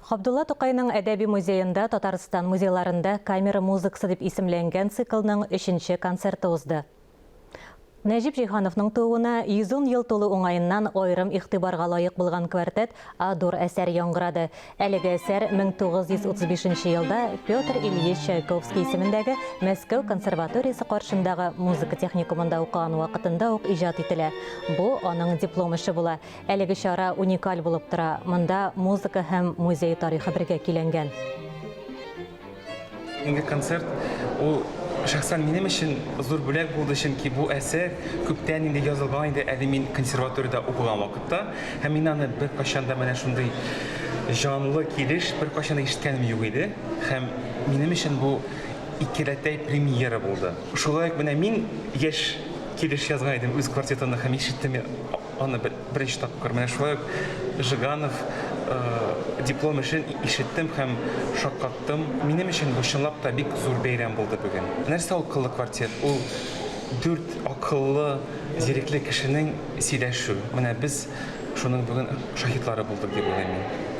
Габдулла Тукайның әдәби музейында, Татарстан музейларында камера музыкасы дип исемләнгән циклның 3нче концерты узды. Нәҗип Җиһановның тууына 110 ел тулы уңайыннан айрым игътибарга лаек булган квартет «Адур» әсәр яңгырады. Әлеге әсәр 1935 елда Петр Ильич Чайковский исемендәге Мәскәү консерваториясе каршындагы музыка техникумында укыган вакытында ук иҗат ителә. Бу аның диплом эше була. Әлеге чара уникаль булып тора. Монда музыка һәм музей тарихы бергә киләнгән. Инде концерт ул шәхсән минем өчен зур бүләк булды, чөнки бу әсәр күптән инде язылган иде, әле мин консерваториядә укыган вакытта, һәм мин аны беркайчан да менә шундый җанлы килеш беркайчан да ишеткәнем юк иде, һәм минем өчен бу икеләтәй премьера булды. Шулай ук менә мин яшь килеш язган идем үз квартетымда, һәм ишеттем аны беренче тапкыр. Менә шулай ук Жиганов диплом эшен ишеттем һәм шаккаттым. Минем өчен бу чынлап та бик зур бәйрәм булды бүген. Нәрсә ул кыллы квартет? Ул 4 акыллы, зирекле кешенең сөйләшү. Менә без шуның бүген шаһитлары булдык дип уйлыйм.